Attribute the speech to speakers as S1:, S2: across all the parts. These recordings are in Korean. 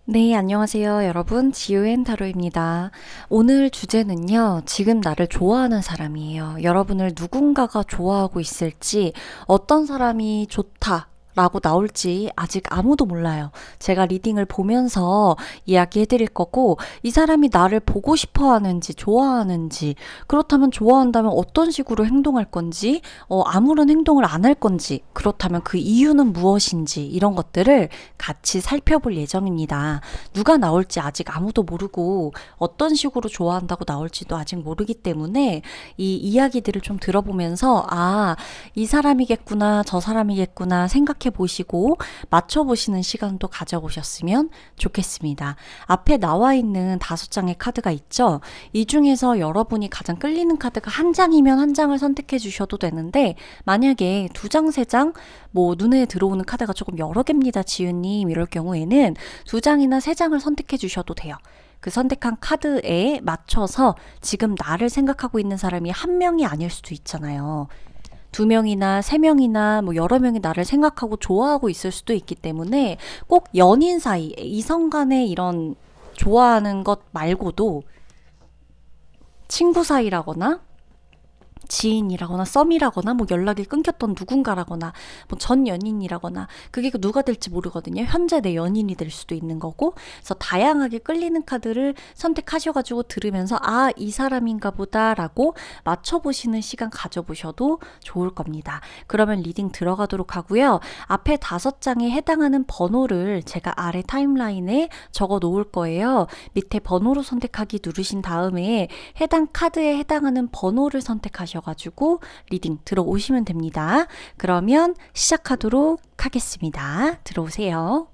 S1: 네, 안녕하세요, 여러분. 지유앤 타로입니다. 오늘 주제는요, 지금 나를 좋아하는 사람이에요. 여러분을 누군가가 좋아하고 있을지, 어떤 사람이 좋다. 라고 나올지 아직 아무도 몰라요. 제가 리딩을 보면서 이야기해 드릴 거고, 이 사람이 나를 보고 싶어 하는지, 좋아하는지, 그렇다면 좋아한다면 어떤 식으로 행동할 건지, 아무런 행동을 안 할 건지, 그렇다면 그 이유는 무엇인지, 이런 것들을 같이 살펴볼 예정입니다. 누가 나올지 아직 아무도 모르고 어떤 식으로 좋아한다고 나올지도 아직 모르기 때문에 이 이야기들을 좀 들어보면서 이 사람이겠구나, 저 사람이겠구나 생각해 보시고 맞춰 보시는 시간도 가져보셨으면 좋겠습니다. 앞에 나와 있는 5장의 카드가 있죠. 이 중에서 여러분이 가장 끌리는 카드가 한 장이면 한 장을 선택해 주셔도 되는데, 만약에 2장, 3장, 눈에 들어오는 카드가 조금 여러 개입니다, 지윤님. 이럴 경우에는 2장이나 3장을 선택해 주셔도 돼요. 그 선택한 카드에 맞춰서 지금 나를 생각하고 있는 사람이 한 명이 아닐 수도 있잖아요. 2명이나 3명이나 여러 명이 나를 생각하고 좋아하고 있을 수도 있기 때문에 꼭 연인 사이, 이성 간의 이런 좋아하는 것 말고도 친구 사이라거나 지인이라거나 썸이라거나 연락이 끊겼던 누군가라거나 전 연인이라거나, 그게 누가 될지 모르거든요. 현재 내 연인이 될 수도 있는 거고. 그래서 다양하게 끌리는 카드를 선택하셔가지고 들으면서 이 사람인가 보다라고 맞춰보시는 시간 가져보셔도 좋을 겁니다. 그러면 리딩 들어가도록 하고요. 앞에 5장에 해당하는 번호를 제가 아래 타임라인에 적어 놓을 거예요. 밑에 번호로 선택하기 누르신 다음에 해당 카드에 해당하는 번호를 선택하셔가지고 리딩 들어오시면 됩니다. 그러면 시작하도록 하겠습니다. 들어오세요.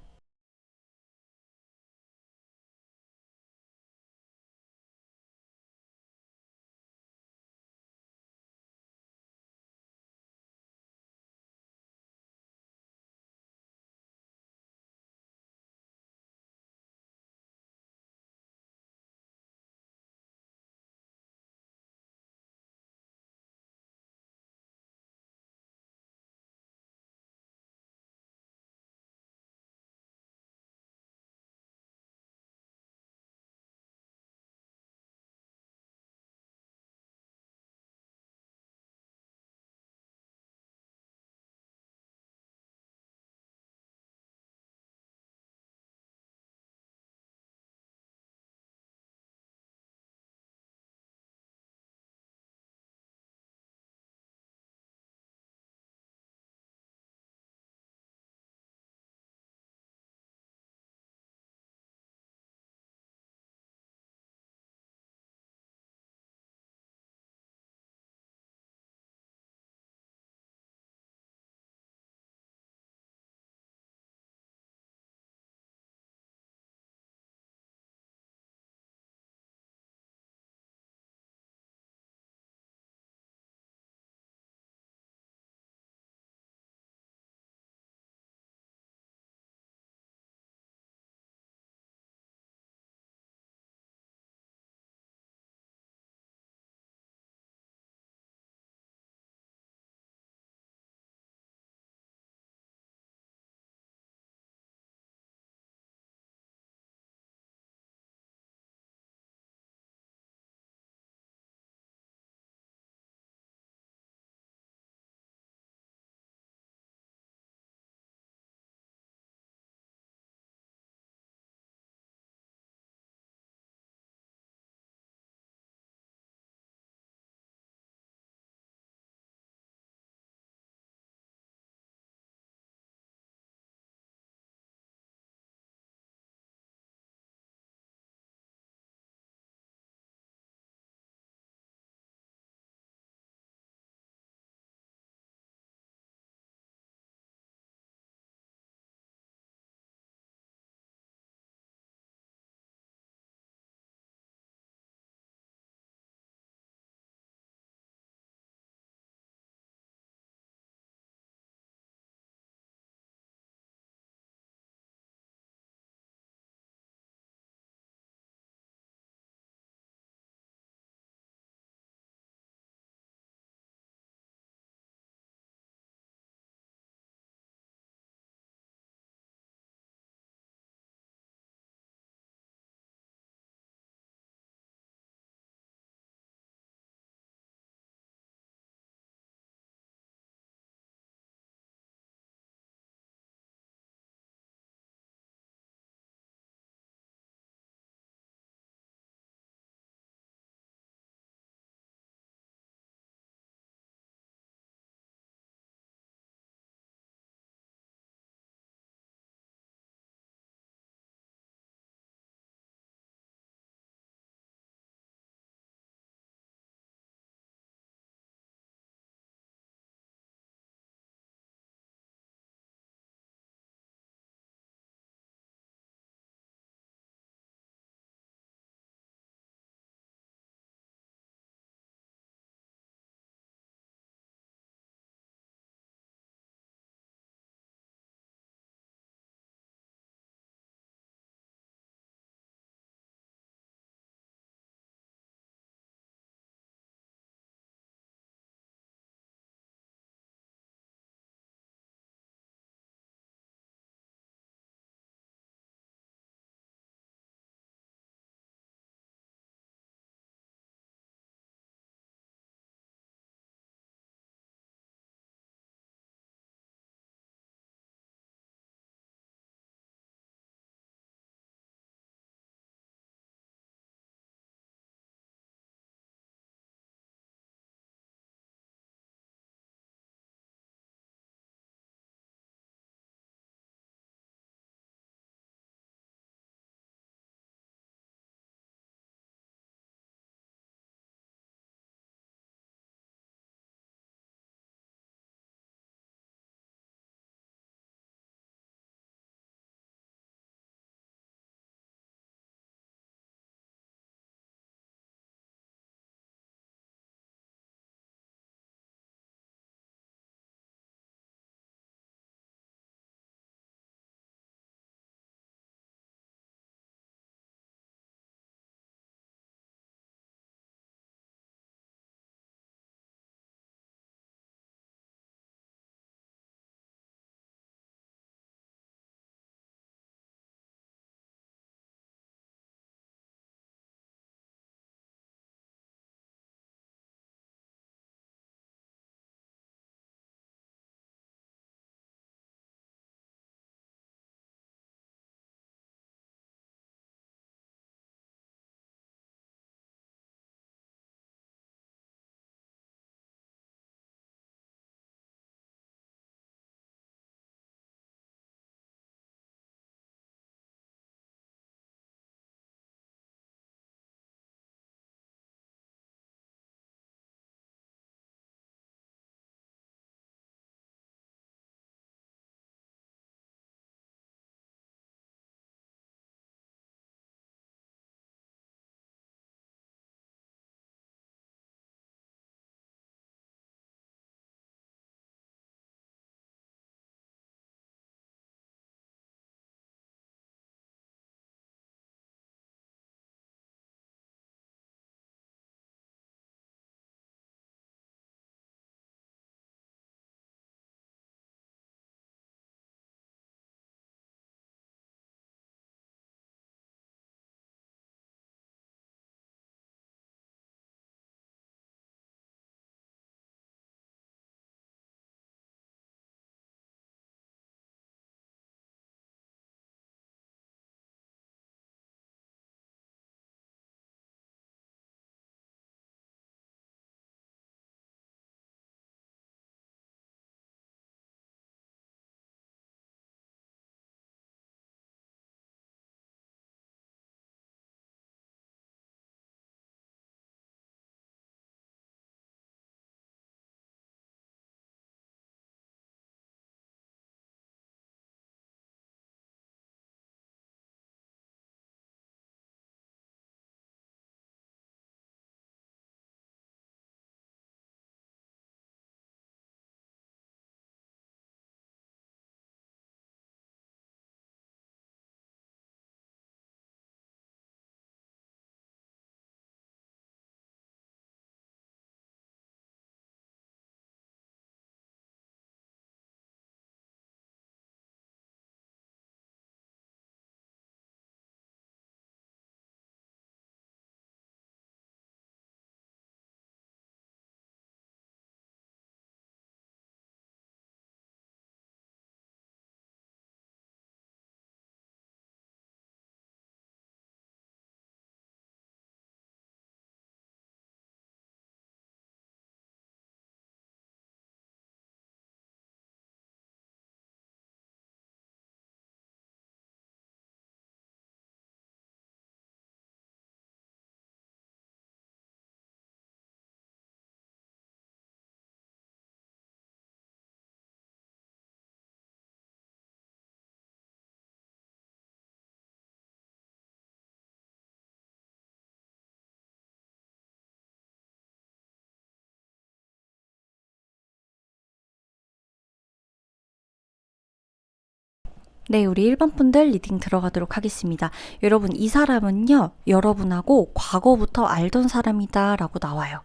S1: 네, 우리 1번 분들 리딩 들어가도록 하겠습니다. 여러분, 이 사람은요, 여러분하고 과거부터 알던 사람이다 라고 나와요.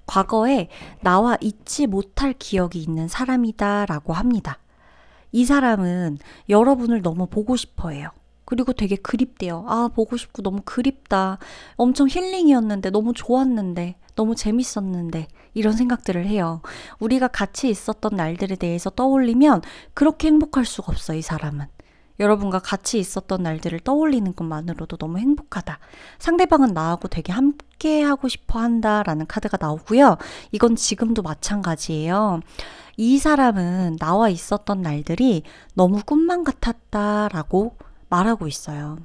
S1: 과거에 나와 잊지 못할 기억이 있는 사람이다 라고 합니다. 이 사람은 여러분을 너무 보고 싶어 해요. 그리고 되게 그립대요. 아, 보고 싶고 너무 그립다. 엄청 힐링이었는데, 너무 좋았는데, 너무 재밌었는데, 이런 생각들을 해요. 우리가 같이 있었던 날들에 대해서 떠올리면 그렇게 행복할 수가 없어, 이 사람은. 여러분과 같이 있었던 날들을 떠올리는 것만으로도 너무 행복하다. 상대방은 나하고 되게 함께 하고 싶어 한다라는 카드가 나오고요. 이건 지금도 마찬가지예요. 이 사람은 나와 있었던 날들이 너무 꿈만 같았다라고 말하고 있어요.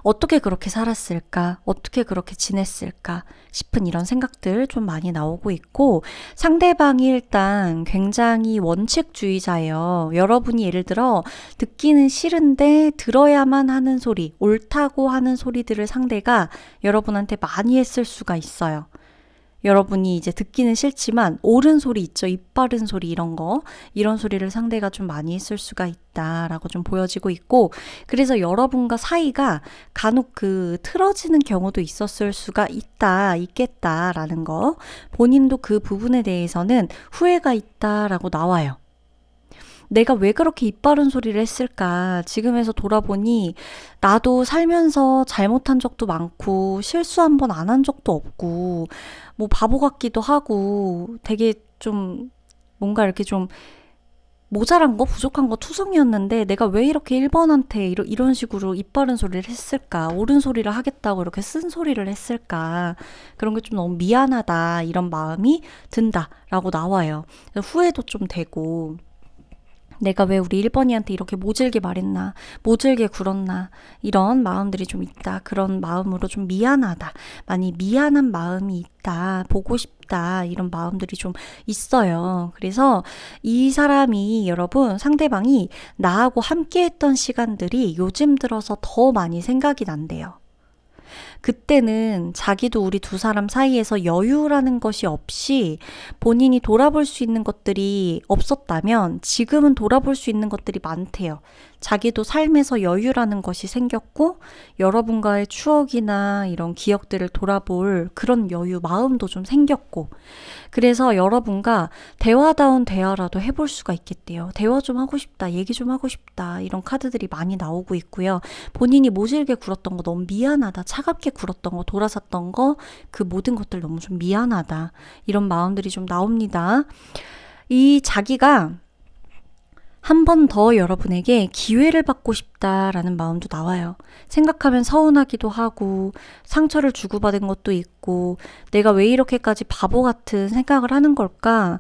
S1: 어떻게 그렇게 살았을까? 어떻게 그렇게 지냈을까? 싶은 이런 생각들 좀 많이 나오고 있고, 상대방이 일단 굉장히 원칙주의자예요. 여러분이 예를 들어 듣기는 싫은데 들어야만 하는 소리, 옳다고 하는 소리들을 상대가 여러분한테 많이 했을 수가 있어요. 여러분이 이제 듣기는 싫지만 옳은 소리 있죠. 입 바른 소리 이런 거. 이런 소리를 상대가 좀 많이 했을 수가 있다라고 좀 보여지고 있고, 그래서 여러분과 사이가 간혹 틀어지는 경우도 있었을 수가 있겠다라는 거. 본인도 그 부분에 대해서는 후회가 있다라고 나와요. 내가 왜 그렇게 입 바른 소리를 했을까? 지금에서 돌아보니 나도 살면서 잘못한 적도 많고 실수 한 번 안 한 적도 없고 뭐 바보 같기도 하고 되게 좀 뭔가 이렇게 좀 모자란 거, 부족한 거 투성이었는데 내가 왜 이렇게 1번한테 이런 식으로 입 바른 소리를 했을까? 옳은 소리를 하겠다고 이렇게 쓴 소리를 했을까? 그런 게 좀 너무 미안하다 이런 마음이 든다라고 나와요. 후회도 좀 되고 내가 왜 우리 1번이한테 이렇게 모질게 말했나, 모질게 굴었나, 이런 마음들이 좀 있다. 그런 마음으로 좀 미안하다. 많이 미안한 마음이 있다. 보고 싶다. 이런 마음들이 좀 있어요. 그래서 이 사람이 여러분, 상대방이 나하고 함께 했던 시간들이 요즘 들어서 더 많이 생각이 난대요. 그때는 자기도 우리 두 사람 사이에서 여유라는 것이 없이 본인이 돌아볼 수 있는 것들이 없었다면 지금은 돌아볼 수 있는 것들이 많대요. 자기도 삶에서 여유라는 것이 생겼고 여러분과의 추억이나 이런 기억들을 돌아볼 그런 여유, 마음도 좀 생겼고, 그래서 여러분과 대화다운 대화라도 해볼 수가 있겠대요. 대화 좀 하고 싶다, 얘기 좀 하고 싶다, 이런 카드들이 많이 나오고 있고요. 본인이 모질게 굴었던 거 너무 미안하다, 차갑게 굴었던 거, 돌아섰던 거, 그 모든 것들 너무 좀 미안하다, 이런 마음들이 좀 나옵니다. 이 자기가 한 번 더 여러분에게 기회를 받고 싶다라는 마음도 나와요. 생각하면 서운하기도 하고 상처를 주고받은 것도 있고 내가 왜 이렇게까지 바보 같은 생각을 하는 걸까?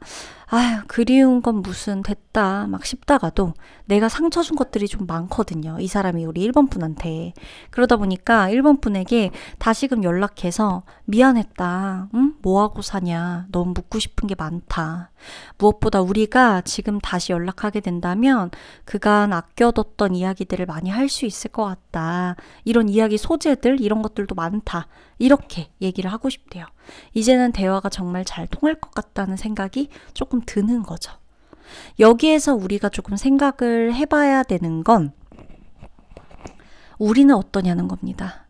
S1: 아휴, 그리운 건 무슨 됐다 막 싶다가도 내가 상처 준 것들이 좀 많거든요. 이 사람이 우리 1번 분한테. 그러다 보니까 1번 분에게 다시금 연락해서 미안했다. 응? 뭐하고 사냐. 너무 묻고 싶은 게 많다. 무엇보다 우리가 지금 다시 연락하게 된다면 그간 아껴뒀던 이야기들을 많이 할 수 있을 것 같다. 이런 이야기 소재들, 이런 것들도 많다. 이렇게 얘기를 하고 싶대요. 이제는 대화가 정말 잘 통할 것 같다는 생각이 조금 드는 거죠. 여기에서 우리가 조금 생각을 해봐야 되는 건 우리는 어떠냐는 겁니다.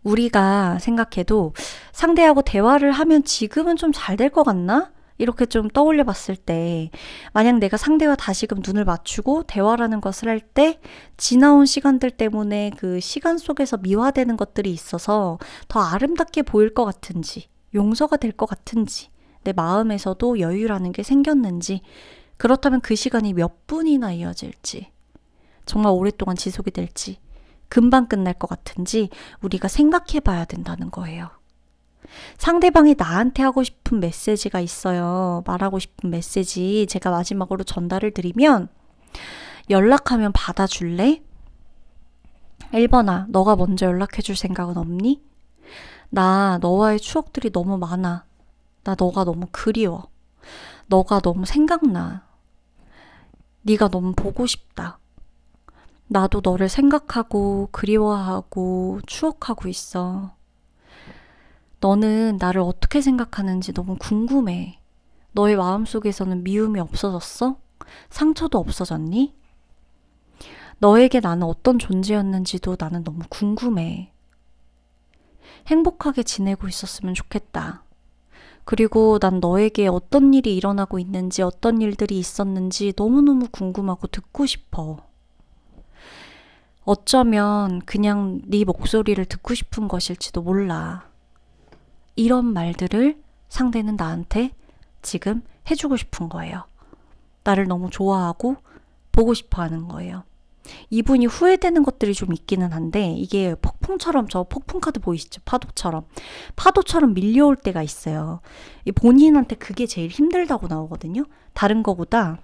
S1: 우리가 생각해도 상대하고 대화를 하면 지금은 좀 잘 될 것 같나? 이렇게 좀 떠올려 봤을 때 만약 내가 상대와 다시금 눈을 맞추고 대화라는 것을 할 때 지나온 시간들 때문에 그 시간 속에서 미화되는 것들이 있어서 더 아름답게 보일 것 같은지, 용서가 될 것 같은지, 내 마음에서도 여유라는 게 생겼는지, 그렇다면 그 시간이 몇 분이나 이어질지, 정말 오랫동안 지속이 될지, 금방 끝날 것 같은지 우리가 생각해 봐야 된다는 거예요. 상대방이 나한테 하고 싶은 메시지가 있어요. 말하고 싶은 메시지 제가 마지막으로 전달을 드리면, 연락하면 받아줄래? 1번아, 너가 먼저 연락해줄 생각은 없니? 나 너와의 추억들이 너무 많아. 나 너가 너무 그리워. 너가 너무 생각나. 네가 너무 보고 싶다. 나도 너를 생각하고 그리워하고 추억하고 있어. 너는 나를 어떻게 생각하는지 너무 궁금해. 너의 마음속에서는 미움이 없어졌어? 상처도 없어졌니? 너에게 나는 어떤 존재였는지도 나는 너무 궁금해. 행복하게 지내고 있었으면 좋겠다. 그리고 난 너에게 어떤 일이 일어나고 있는지, 어떤 일들이 있었는지 너무너무 궁금하고 듣고 싶어. 어쩌면 그냥 네 목소리를 듣고 싶은 것일지도 몰라. 이런 말들을 상대는 나한테 지금 해주고 싶은 거예요. 나를 너무 좋아하고 보고 싶어 하는 거예요. 이분이 후회되는 것들이 좀 있기는 한데, 이게 폭풍처럼, 저 폭풍 카드 보이시죠? 파도처럼 밀려올 때가 있어요. 본인한테 그게 제일 힘들다고 나오거든요. 다른 거보다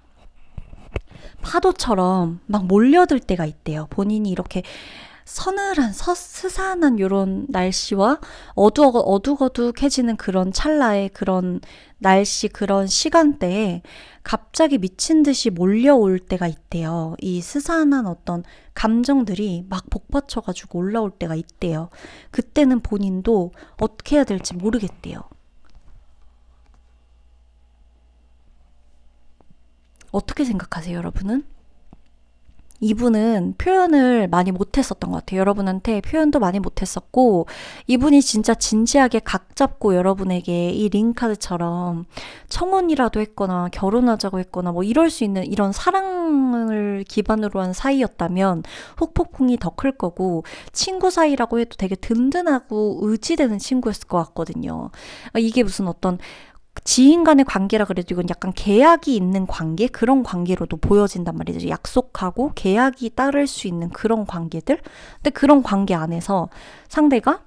S1: 파도처럼 막 몰려들 때가 있대요. 본인이 이렇게 서늘한 스산한 이런 날씨와 어둑어둑해지는 그런 찰나의 그런 날씨, 그런 시간대에 갑자기 미친 듯이 몰려올 때가 있대요. 이 스산한 어떤 감정들이 막 복받쳐가지고 올라올 때가 있대요. 그때는 본인도 어떻게 해야 될지 모르겠대요. 어떻게 생각하세요, 여러분은? 이분은 표현을 많이 못했었던 것 같아요. 여러분한테 표현도 많이 못했었고, 이분이 진짜 진지하게 각 잡고 여러분에게 이 링카드처럼 청혼이라도 했거나 결혼하자고 했거나 뭐 이럴 수 있는 이런 사랑을 기반으로 한 사이였다면 후폭풍이 더 클 거고, 친구 사이라고 해도 되게 든든하고 의지되는 친구였을 것 같거든요. 이게 무슨 어떤 지인 간의 관계라 그래도 이건 약간 계약이 있는 관계? 그런 관계로도 보여진단 말이죠. 약속하고 계약이 따를 수 있는 그런 관계들? 근데 그런 관계 안에서 상대가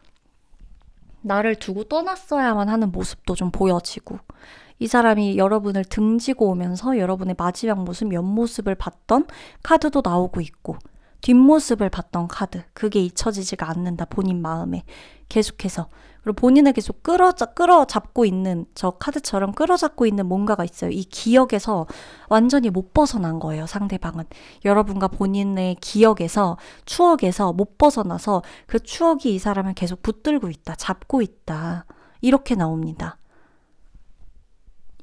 S1: 나를 두고 떠났어야만 하는 모습도 좀 보여지고, 이 사람이 여러분을 등지고 오면서 여러분의 마지막 모습, 옆모습을 봤던 카드도 나오고 있고, 뒷모습을 봤던 카드, 그게 잊혀지지가 않는다, 본인 마음에. 계속해서. 그리고 본인을 계속 끌어잡고 있는, 저 카드처럼 끌어잡고 있는 뭔가가 있어요. 이 기억에서 완전히 못 벗어난 거예요, 상대방은. 여러분과 본인의 기억에서, 추억에서 못 벗어나서 그 추억이 이 사람을 계속 붙들고 있다, 잡고 있다. 이렇게 나옵니다.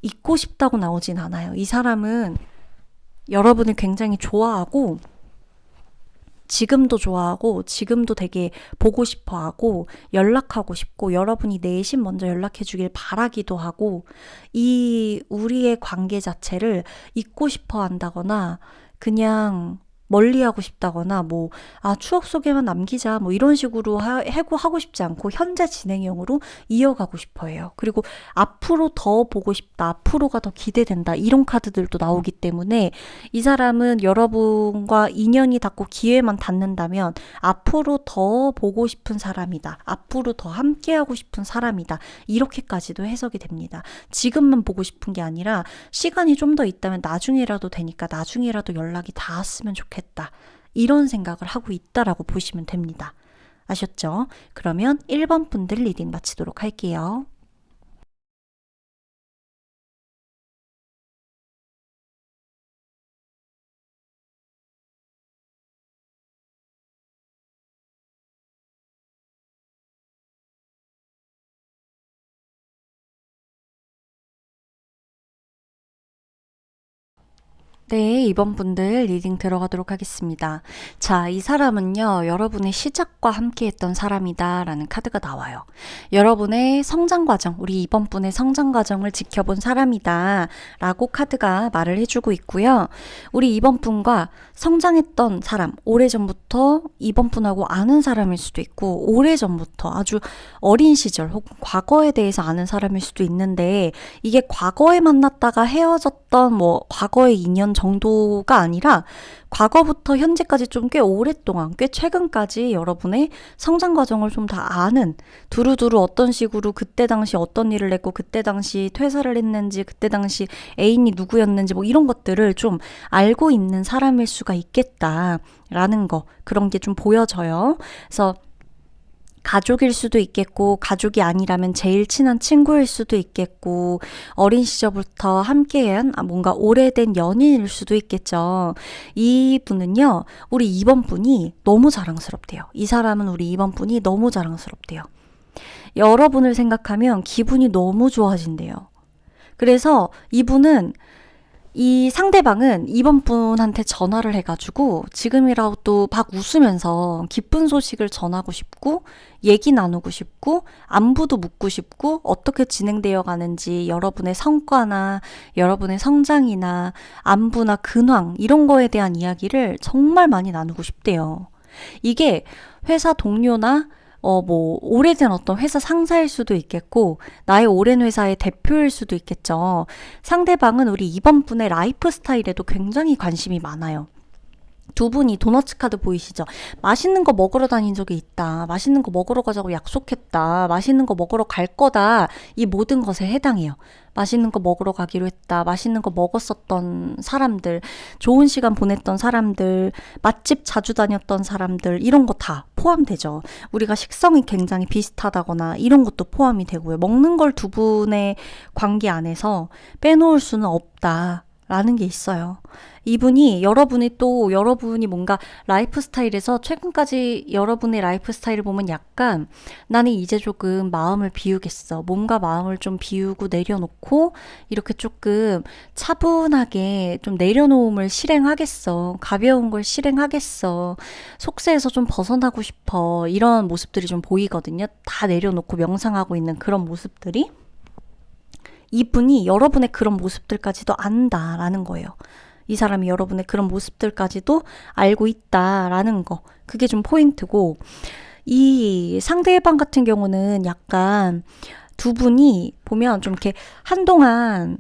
S1: 잊고 싶다고 나오진 않아요. 이 사람은 여러분을 굉장히 좋아하고, 지금도 좋아하고, 지금도 되게 보고 싶어 하고, 연락하고 싶고, 여러분이 내심 먼저 연락해 주길 바라기도 하고, 이 우리의 관계 자체를 잊고 싶어 한다거나, 그냥 멀리하고 싶다거나, 뭐, 추억 속에만 남기자, 뭐 이런 식으로 하고 싶지 않고, 현재 진행형으로 이어가고 싶어 해요. 그리고 앞으로 더 보고 싶다, 앞으로가 더 기대된다, 이런 카드들도 나오기 때문에, 이 사람은 여러분과 인연이 닿고 기회만 닿는다면, 앞으로 더 보고 싶은 사람이다, 앞으로 더 함께하고 싶은 사람이다, 이렇게까지도 해석이 됩니다. 지금만 보고 싶은 게 아니라, 시간이 좀 더 있다면 나중에라도 되니까 나중에라도 연락이 닿았으면 좋겠다, 이런 생각을 하고 있다라고 보시면 됩니다. 아셨죠? 그러면 1번 분들 리딩 마치도록 할게요. 네, 이번 분들 리딩 들어가도록 하겠습니다. 자, 이 사람은요, 여러분의 시작과 함께 했던 사람이다 라는 카드가 나와요. 여러분의 성장 과정, 우리 이번 분의 성장 과정을 지켜본 사람이다 라고 카드가 말을 해주고 있고요. 우리 이번 분과 성장했던 사람, 오래전부터 이번 분하고 아는 사람일 수도 있고, 오래전부터 아주 어린 시절 혹은 과거에 대해서 아는 사람일 수도 있는데, 이게 과거에 만났다가 헤어졌던 뭐 과거의 인연 정도가 아니라 과거부터 현재까지 좀 꽤 오랫동안, 꽤 최근까지 여러분의 성장 과정을 좀 다 아는, 두루두루 어떤 식으로 그때 당시 어떤 일을 했고, 그때 당시 퇴사를 했는지, 그때 당시 애인이 누구였는지, 뭐 이런 것들을 좀 알고 있는 사람일 수가 있겠다라는 거, 그런 게 좀 보여져요. 그래서 가족일 수도 있겠고, 가족이 아니라면 제일 친한 친구일 수도 있겠고, 어린 시절부터 함께한 뭔가 오래된 연인일 수도 있겠죠. 이 분은요, 우리 2번 분이 너무 자랑스럽대요. 이 사람은 우리 2번 분이 너무 자랑스럽대요. 여러분을 생각하면 기분이 너무 좋아진대요. 그래서 이분은 이 상대방은 이번 분한테 전화를 해가지고 지금이라도 막 웃으면서 기쁜 소식을 전하고 싶고 얘기 나누고 싶고 안부도 묻고 싶고 어떻게 진행되어 가는지 여러분의 성과나 여러분의 성장이나 안부나 근황 이런 거에 대한 이야기를 정말 많이 나누고 싶대요. 이게 회사 동료나 오래된 어떤 회사 상사일 수도 있겠고, 나의 오랜 회사의 대표일 수도 있겠죠. 상대방은 우리 이번 분의 라이프 스타일에도 굉장히 관심이 많아요. 두 분이 도너츠 카드 보이시죠? 맛있는 거 먹으러 다닌 적이 있다. 맛있는 거 먹으러 가자고 약속했다. 맛있는 거 먹으러 갈 거다. 이 모든 것에 해당해요. 맛있는 거 먹으러 가기로 했다. 맛있는 거 먹었었던 사람들, 좋은 시간 보냈던 사람들, 맛집 자주 다녔던 사람들, 이런 거 다 포함되죠. 우리가 식성이 굉장히 비슷하다거나 이런 것도 포함이 되고요. 먹는 걸 두 분의 관계 안에서 빼놓을 수는 없다. 라는 게 있어요. 이분이 여러분이 뭔가 라이프 스타일에서 최근까지 여러분의 라이프 스타일을 보면 약간 나는 이제 조금 마음을 비우겠어. 몸과 마음을 좀 비우고 내려놓고 이렇게 조금 차분하게 좀 내려놓음을 실행하겠어. 가벼운 걸 실행하겠어. 속세에서 좀 벗어나고 싶어. 이런 모습들이 좀 보이거든요. 다 내려놓고 명상하고 있는 그런 모습들이. 이분이 여러분의 그런 모습들까지도 안다라는 거예요. 이 사람이 여러분의 그런 모습들까지도 알고 있다라는 거. 그게 좀 포인트고, 이 상대방 같은 경우는 약간 두 분이 보면 좀 이렇게 한동안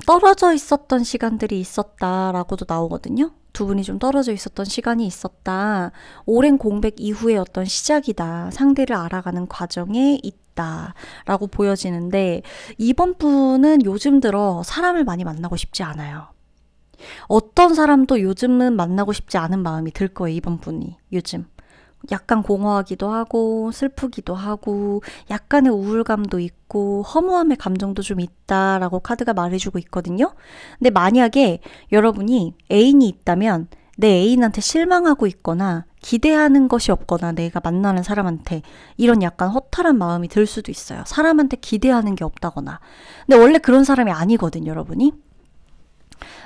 S1: 떨어져 있었던 시간들이 있었다라고도 나오거든요. 두 분이 좀 떨어져 있었던 시간이 있었다. 오랜 공백 이후의 어떤 시작이다. 상대를 알아가는 과정에 있다라고 보여지는데, 이번 분은 요즘 들어 사람을 많이 만나고 싶지 않아요. 어떤 사람도 요즘은 만나고 싶지 않은 마음이 들 거예요, 이번 분이. 요즘. 약간 공허하기도 하고 슬프기도 하고 약간의 우울감도 있고 허무함의 감정도 좀 있다라고 카드가 말해주고 있거든요. 근데 만약에 여러분이 애인이 있다면 내 애인한테 실망하고 있거나 기대하는 것이 없거나 내가 만나는 사람한테 이런 약간 허탈한 마음이 들 수도 있어요. 사람한테 기대하는 게 없다거나. 근데 원래 그런 사람이 아니거든요, 여러분이.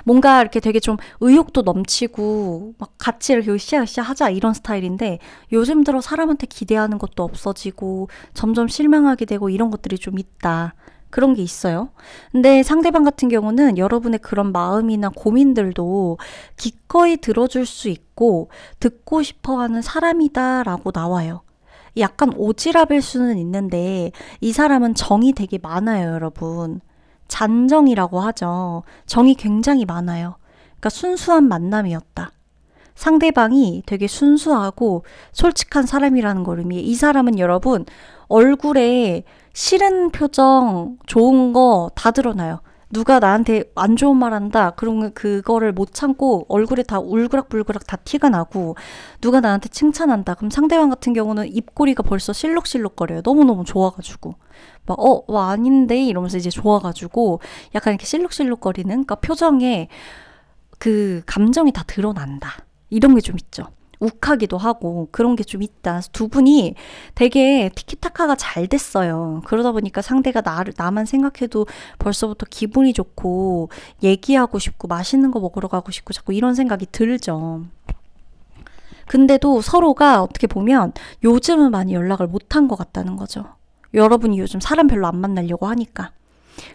S1: 뭔가 이렇게 되게 좀 의욕도 넘치고 막 같이 이렇게 으쌰으쌰 하자 이런 스타일인데 요즘 들어 사람한테 기대하는 것도 없어지고 점점 실망하게 되고 이런 것들이 좀 있다. 그런 게 있어요. 근데 상대방 같은 경우는 여러분의 그런 마음이나 고민들도 기꺼이 들어줄 수 있고 듣고 싶어 하는 사람이다라고 나와요. 약간 오지랖일 수는 있는데 이 사람은 정이 되게 많아요, 여러분. 잔정이라고 하죠. 정이 굉장히 많아요. 그러니까 순수한 만남이었다. 상대방이 되게 순수하고 솔직한 사람이라는 걸 의미해. 이 사람은 여러분 얼굴에 싫은 표정, 좋은 거 다 드러나요. 누가 나한테 안 좋은 말 한다. 그러면 그거를 못 참고 얼굴에 다 울그락불그락 다 티가 나고 누가 나한테 칭찬한다. 그럼 상대방 같은 경우는 입꼬리가 벌써 실룩실룩거려요. 너무너무 좋아가지고. 아닌데? 이러면서 이제 좋아가지고 약간 이렇게 실룩실룩거리는 그러니까 표정에 그 감정이 다 드러난다. 이런 게 좀 있죠. 욱하기도 하고 그런 게 좀 있다. 두 분이 되게 티키타카가 잘 됐어요. 그러다 보니까 상대가 나만 생각해도 벌써부터 기분이 좋고 얘기하고 싶고 맛있는 거 먹으러 가고 싶고 자꾸 이런 생각이 들죠. 근데도 서로가 어떻게 보면 요즘은 많이 연락을 못한 것 같다는 거죠. 여러분이 요즘 사람 별로 안 만나려고 하니까.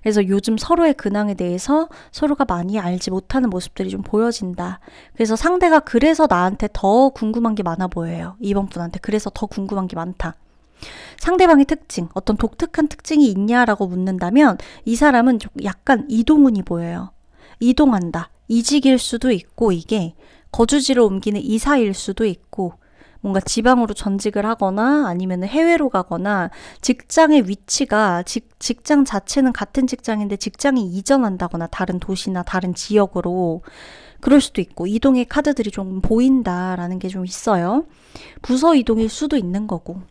S1: 그래서 요즘 서로의 근황에 대해서 서로가 많이 알지 못하는 모습들이 좀 보여진다. 그래서 상대가 그래서 나한테 더 궁금한 게 많아 보여요. 이번 분한테 그래서 더 궁금한 게 많다. 상대방의 특징, 어떤 독특한 특징이 있냐라고 묻는다면 이 사람은 좀 약간 이동운이 보여요. 이동한다. 이직일 수도 있고 이게 거주지를 옮기는 이사일 수도 있고 뭔가 지방으로 전직을 하거나 아니면 해외로 가거나 직장의 위치가 직장 자체는 같은 직장인데 직장이 이전한다거나 다른 도시나 다른 지역으로 그럴 수도 있고 이동의 카드들이 좀 보인다라는 게 좀 있어요. 부서 이동일 수도 있는 거고.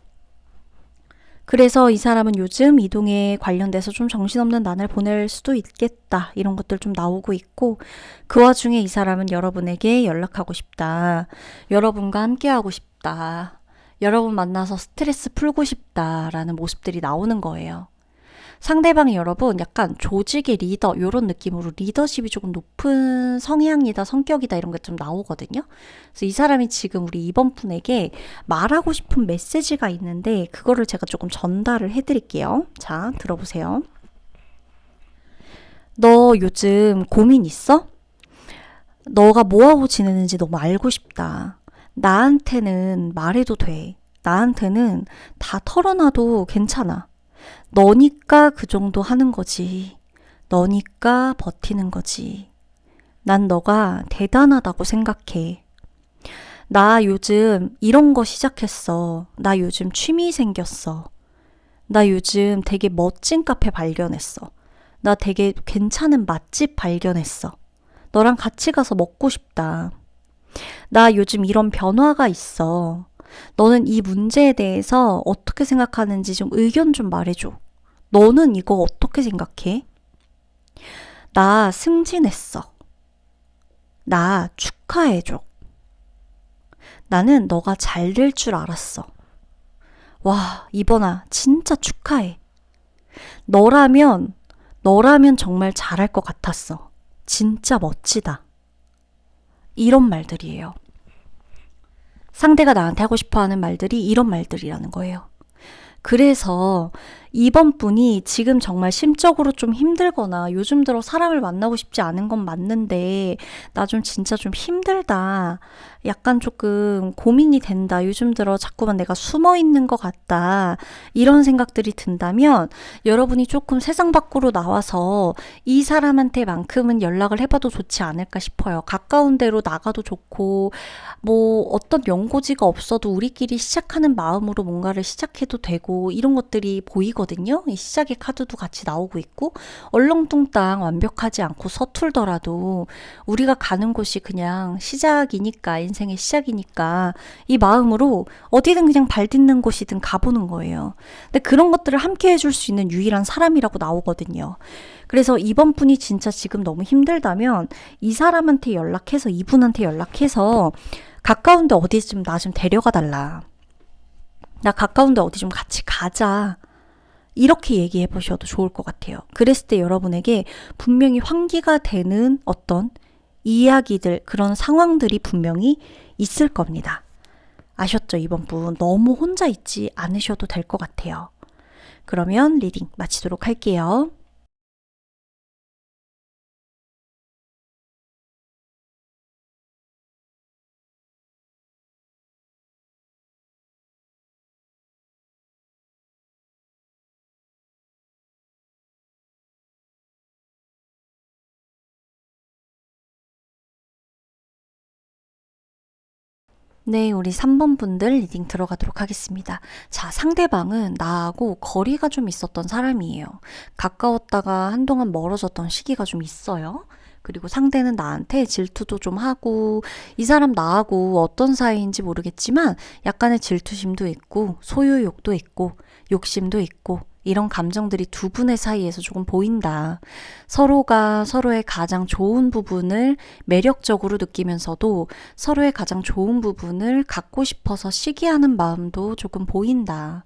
S1: 그래서 이 사람은 요즘 이동에 관련돼서 좀 정신없는 나날 보낼 수도 있겠다. 이런 것들 좀 나오고 있고 그 와중에 이 사람은 여러분에게 연락하고 싶다. 여러분과 함께하고 싶다. 여러분 만나서 스트레스 풀고 싶다라는 모습들이 나오는 거예요. 상대방이 여러분 약간 조직의 리더 요런 느낌으로 리더십이 조금 높은 성향이다, 성격이다 이런 게 좀 나오거든요. 그래서 이 사람이 지금 우리 이번 분에게 말하고 싶은 메시지가 있는데 그거를 제가 조금 전달을 해드릴게요. 자, 들어보세요. 너 요즘 고민 있어? 너가 뭐하고 지내는지 너무 알고 싶다. 나한테는 말해도 돼. 나한테는 다 털어놔도 괜찮아. 너니까 그 정도 하는 거지. 너니까 버티는 거지. 난 너가 대단하다고 생각해. 나 요즘 이런 거 시작했어. 나 요즘 취미 생겼어. 나 요즘 되게 멋진 카페 발견했어. 나 되게 괜찮은 맛집 발견했어. 너랑 같이 가서 먹고 싶다. 나 요즘 이런 변화가 있어. 너는 이 문제에 대해서 어떻게 생각하는지 좀 의견 좀 말해줘. 너는 이거 어떻게 생각해? 나 승진했어. 나 축하해줘. 나는 너가 잘 될 줄 알았어. 와, 이번아, 진짜 축하해. 너라면 정말 잘할 것 같았어. 진짜 멋지다. 이런 말들이에요. 상대가 나한테 하고 싶어 하는 말들이 이런 말들이라는 거예요. 그래서 이번 분이 지금 정말 심적으로 좀 힘들거나 요즘 들어 사람을 만나고 싶지 않은 건 맞는데 나 좀 진짜 좀 힘들다. 약간 조금 고민이 된다. 요즘 들어 자꾸만 내가 숨어 있는 것 같다. 이런 생각들이 든다면 여러분이 조금 세상 밖으로 나와서 이 사람한테만큼은 연락을 해봐도 좋지 않을까 싶어요. 가까운 데로 나가도 좋고 뭐 어떤 연고지가 없어도 우리끼리 시작하는 마음으로 뭔가를 시작해도 되고 이런 것들이 보이거든요. 이 시작의 카드도 같이 나오고 있고 얼렁뚱땅 완벽하지 않고 서툴더라도 우리가 가는 곳이 그냥 시작이니까 인생의 시작이니까 이 마음으로 어디든 그냥 발 딛는 곳이든 가보는 거예요. 근데 그런 것들을 함께 해줄 수 있는 유일한 사람이라고 나오거든요. 그래서 이번 분이 진짜 지금 너무 힘들다면 이 사람한테 연락해서 이분한테 연락해서 가까운데 어디 좀 나 좀 데려가 달라. 나 가까운데 어디 좀 같이 가자. 이렇게 얘기해 보셔도 좋을 것 같아요. 그랬을 때 여러분에게 분명히 환기가 되는 어떤 이야기들, 그런 상황들이 분명히 있을 겁니다. 아셨죠? 이번 분 너무 혼자 있지 않으셔도 될 것 같아요. 그러면 리딩 마치도록 할게요. 네, 우리 3번 분들 리딩 들어가도록 하겠습니다. 자, 상대방은 나하고 거리가 좀 있었던 사람이에요. 가까웠다가 한동안 멀어졌던 시기가 좀 있어요. 그리고 상대는 나한테 질투도 좀 하고, 이 사람 나하고 어떤 사이인지 모르겠지만, 약간의 질투심도 있고, 소유욕도 있고, 욕심도 있고, 이런 감정들이 두 분의 사이에서 조금 보인다. 서로가 서로의 가장 좋은 부분을 매력적으로 느끼면서도 서로의 가장 좋은 부분을 갖고 싶어서 시기하는 마음도 조금 보인다.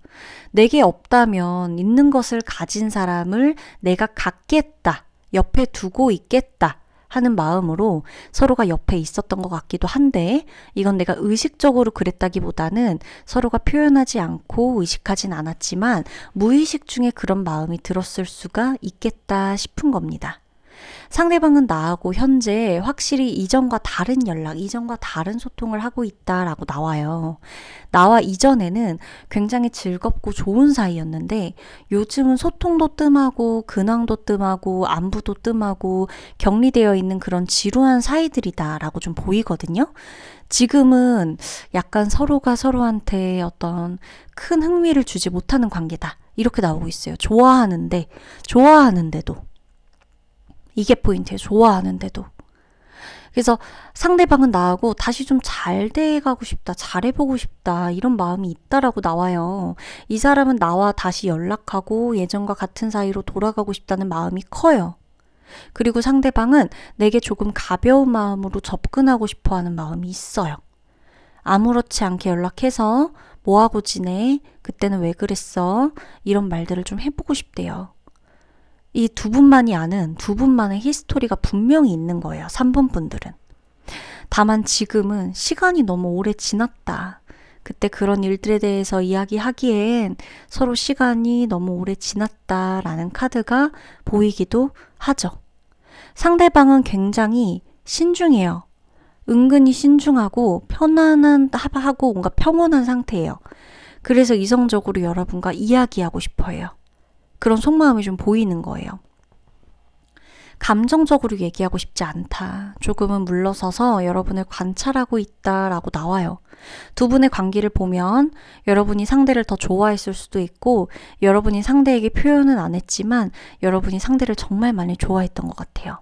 S1: 내게 없다면 있는 것을 가진 사람을 내가 갖겠다. 옆에 두고 있겠다. 하는 마음으로 서로가 옆에 있었던 것 같기도 한데 이건 내가 의식적으로 그랬다기보다는 서로가 표현하지 않고 의식하진 않았지만 무의식 중에 그런 마음이 들었을 수가 있겠다 싶은 겁니다. 상대방은 나하고 현재 확실히 이전과 다른 연락, 이전과 다른 소통을 하고 있다라고 나와요. 나와 이전에는 굉장히 즐겁고 좋은 사이였는데 요즘은 소통도 뜸하고 근황도 뜸하고 안부도 뜸하고 격리되어 있는 그런 지루한 사이들이다라고 좀 보이거든요. 지금은 약간 서로가 서로한테 어떤 큰 흥미를 주지 못하는 관계다. 이렇게 나오고 있어요. 좋아하는데도. 이게 포인트예요. 좋아하는데도. 그래서 상대방은 나하고 다시 좀 잘 돼가고 싶다, 잘해보고 싶다, 이런 마음이 있다라고 나와요. 이 사람은 나와 다시 연락하고 예전과 같은 사이로 돌아가고 싶다는 마음이 커요. 그리고 상대방은 내게 조금 가벼운 마음으로 접근하고 싶어 하는 마음이 있어요. 아무렇지 않게 연락해서 뭐하고 지내? 그때는 왜 그랬어? 이런 말들을 좀 해보고 싶대요. 이 두 분만이 아는 두 분만의 히스토리가 분명히 있는 거예요. 3번 분들은. 다만 지금은 시간이 너무 오래 지났다. 그때 그런 일들에 대해서 이야기하기엔 서로 시간이 너무 오래 지났다라는 카드가 보이기도 하죠. 상대방은 굉장히 신중해요. 은근히 신중하고 편안하고 뭔가 평온한 상태예요. 그래서 이성적으로 여러분과 이야기하고 싶어 해요. 그런 속마음이 좀 보이는 거예요. 감정적으로 얘기하고 싶지 않다. 조금은 물러서서 여러분을 관찰하고 있다라고 나와요. 두 분의 관계를 보면 여러분이 상대를 더 좋아했을 수도 있고 여러분이 상대에게 표현은 안 했지만 여러분이 상대를 정말 많이 좋아했던 것 같아요.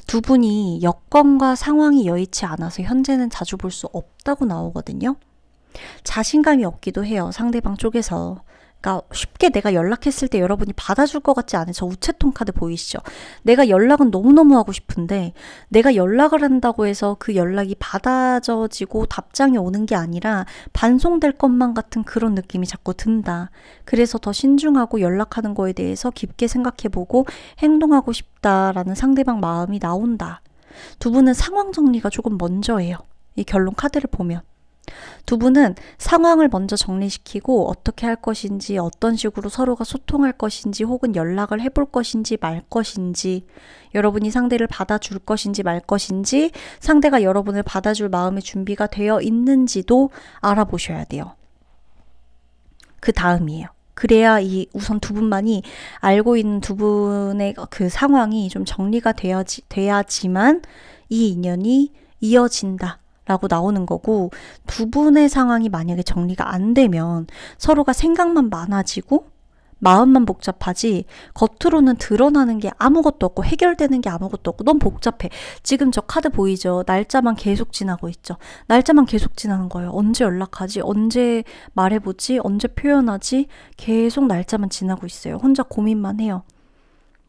S1: 두 분이 여건과 상황이 여의치 않아서 현재는 자주 볼 수 없다고 나오거든요. 자신감이 없기도 해요. 상대방 쪽에서. 그러니까 쉽게 내가 연락했을 때 여러분이 받아줄 것 같지 않은 저 우체통 카드 보이시죠? 내가 연락은 너무너무 하고 싶은데 내가 연락을 한다고 해서 그 연락이 받아져지고 답장이 오는 게 아니라 반송될 것만 같은 그런 느낌이 자꾸 든다. 그래서 더 신중하고 연락하는 거에 대해서 깊게 생각해보고 행동하고 싶다라는 상대방 마음이 나온다. 두 분은 상황 정리가 조금 먼저예요. 이 결론 카드를 보면. 두 분은 상황을 먼저 정리시키고 어떻게 할 것인지, 어떤 식으로 서로가 소통할 것인지, 혹은 연락을 해볼 것인지 말 것인지, 여러분이 상대를 받아줄 것인지 말 것인지, 상대가 여러분을 받아줄 마음의 준비가 되어 있는지도 알아보셔야 돼요. 그 다음이에요. 그래야 우선 두 분만이 알고 있는 두 분의 그 상황이 좀 정리가 돼야지만 이 인연이 이어진다. 라고 나오는 거고, 두 분의 상황이 만약에 정리가 안 되면 서로가 생각만 많아지고 마음만 복잡하지 겉으로는 드러나는 게 아무것도 없고 해결되는 게 아무것도 없고 너무 복잡해. 지금 저 카드 보이죠? 날짜만 계속 지나고 있죠. 날짜만 계속 지나는 거예요. 언제 연락하지? 언제 말해보지? 언제 표현하지? 계속 날짜만 지나고 있어요. 혼자 고민만 해요.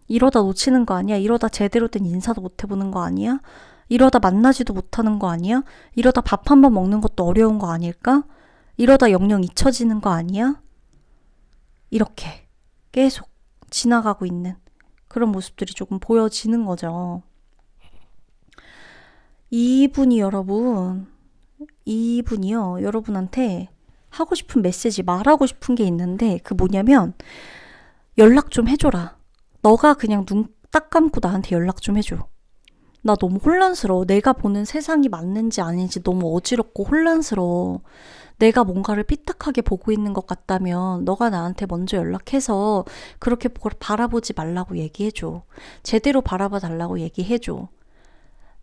S1: 이러다 놓치는 거 아니야? 이러다 제대로 된 인사도 못 해보는 거 아니야? 이러다 만나지도 못하는 거 아니야? 이러다 밥 한 번 먹는 것도 어려운 거 아닐까? 이러다 영영 잊혀지는 거 아니야? 이렇게 계속 지나가고 있는 그런 모습들이 조금 보여지는 거죠. 이분이요, 여러분한테 하고 싶은 메시지, 말하고 싶은 게 있는데 그 뭐냐면 연락 좀 해줘라. 너가 그냥 눈 딱 감고 나한테 연락 좀 해줘. 나 너무 혼란스러워. 내가 보는 세상이 맞는지 아닌지 너무 어지럽고 혼란스러워. 내가 뭔가를 삐딱하게 보고 있는 것 같다면 너가 나한테 먼저 연락해서 그렇게 바라보지 말라고 얘기해줘. 제대로 바라봐 달라고 얘기해줘.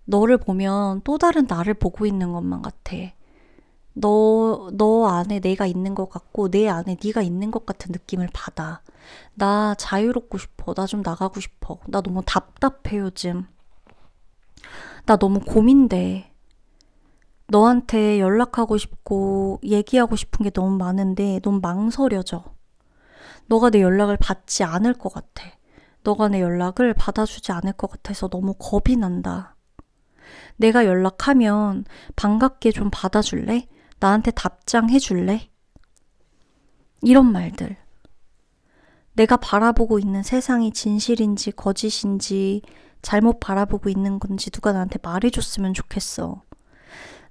S1: 너를 보면 또 다른 나를 보고 있는 것만 같아. 너 안에 내가 있는 것 같고 내 안에 네가 있는 것 같은 느낌을 받아. 나 자유롭고 싶어. 나 좀 나가고 싶어. 나 너무 답답해 요즘. 나 너무 고민돼. 너한테 연락하고 싶고 얘기하고 싶은 게 너무 많은데 너무 망설여져. 너가 내 연락을 받지 않을 것 같아. 너가 내 연락을 받아주지 않을 것 같아서 너무 겁이 난다. 내가 연락하면 반갑게 좀 받아줄래? 나한테 답장해줄래? 이런 말들. 내가 바라보고 있는 세상이 진실인지 거짓인지 잘못 바라보고 있는 건지 누가 나한테 말해줬으면 좋겠어.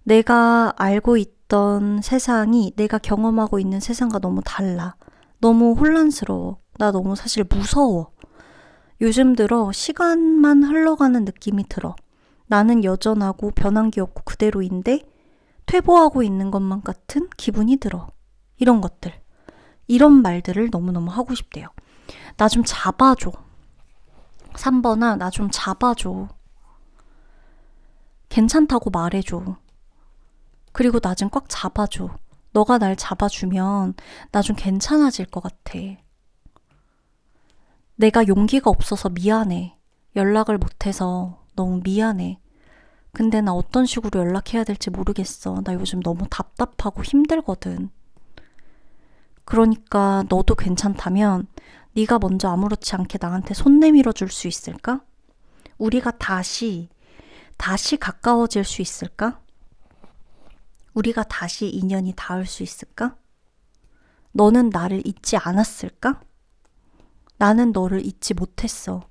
S1: 내가 알고 있던 세상이 내가 경험하고 있는 세상과 너무 달라. 너무 혼란스러워. 나 너무 사실 무서워. 요즘 들어 시간만 흘러가는 느낌이 들어. 나는 여전하고 변한 게 없고 그대로인데 퇴보하고 있는 것만 같은 기분이 들어. 이런 것들. 이런 말들을 너무너무 하고 싶대요. 나 좀 잡아줘. 3번아, 나 좀 잡아줘. 괜찮다고 말해줘. 그리고 나 좀 꽉 잡아줘. 너가 날 잡아주면 나 좀 괜찮아질 것 같아. 내가 용기가 없어서 미안해. 연락을 못해서 너무 미안해. 근데 나 어떤 식으로 연락해야 될지 모르겠어. 나 요즘 너무 답답하고 힘들거든. 그러니까 너도 괜찮다면 네가 먼저 아무렇지 않게 나한테 손 내밀어 줄 수 있을까? 우리가 다시 가까워질 수 있을까? 우리가 다시 인연이 닿을 수 있을까? 너는 나를 잊지 않았을까? 나는 너를 잊지 못했어.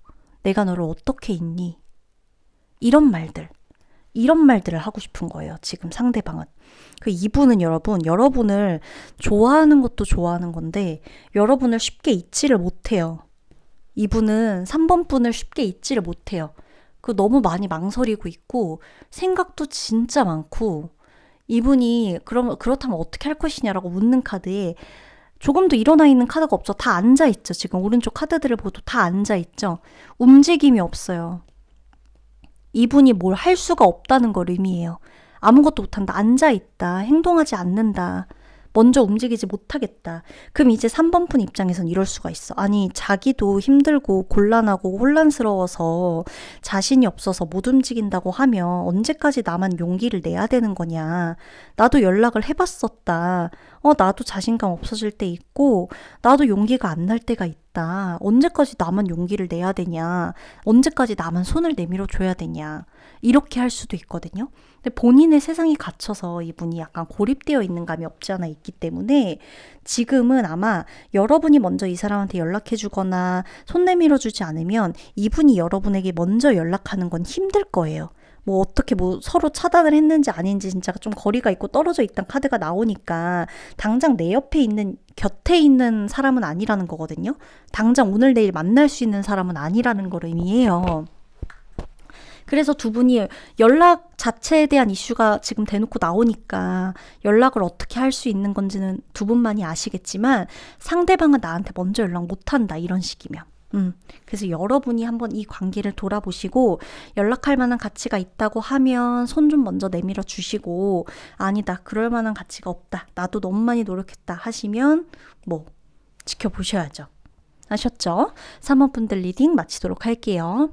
S1: 내가 너를 어떻게 잊니? 이런 말들을 하고 싶은 거예요. 지금 상대방은. 이분은 여러분을 좋아하는 것도 좋아하는 건데 여러분을 쉽게 잊지를 못해요. 이분은 3번 분을 쉽게 잊지를 못해요. 너무 많이 망설이고 있고 생각도 진짜 많고 이분이 그렇다면 어떻게 할 것이냐라고 묻는 카드에 조금도 일어나 있는 카드가 없죠. 다 앉아 있죠. 지금 오른쪽 카드들을 봐도 다 앉아 있죠. 움직임이 없어요. 이분이 뭘 할 수가 없다는 걸 의미해요. 아무것도 못한다. 앉아있다. 행동하지 않는다. 먼저 움직이지 못하겠다. 그럼 이제 3번 분 입장에선 이럴 수가 있어. 아니, 자기도 힘들고 곤란하고 혼란스러워서 자신이 없어서 못 움직인다고 하면 언제까지 나만 용기를 내야 되는 거냐. 나도 연락을 해봤었다. 나도 자신감 없어질 때 있고 나도 용기가 안 날 때가 있다. 언제까지 나만 용기를 내야 되냐. 언제까지 나만 손을 내밀어 줘야 되냐. 이렇게 할 수도 있거든요. 근데 본인의 세상이 갇혀서 이분이 약간 고립되어 있는 감이 없지 않아 있기 때문에 지금은 아마 여러분이 먼저 이 사람한테 연락해 주거나 손 내밀어 주지 않으면 이분이 여러분에게 먼저 연락하는 건 힘들 거예요. 어떻게 서로 차단을 했는지 아닌지 진짜 좀 거리가 있고 떨어져 있던 카드가 나오니까 당장 내 옆에 있는 곁에 있는 사람은 아니라는 거거든요. 당장 오늘 내일 만날 수 있는 사람은 아니라는 걸 의미해요. 그래서 두 분이 연락 자체에 대한 이슈가 지금 대놓고 나오니까 연락을 어떻게 할 수 있는 건지는 두 분만이 아시겠지만 상대방은 나한테 먼저 연락 못한다 이런 식이면. 그래서 여러분이 한번 이 관계를 돌아보시고 연락할 만한 가치가 있다고 하면 손 좀 먼저 내밀어 주시고 아니다 그럴 만한 가치가 없다 나도 너무 많이 노력했다 하시면 지켜보셔야죠. 아셨죠? 3번 분들 리딩 마치도록 할게요.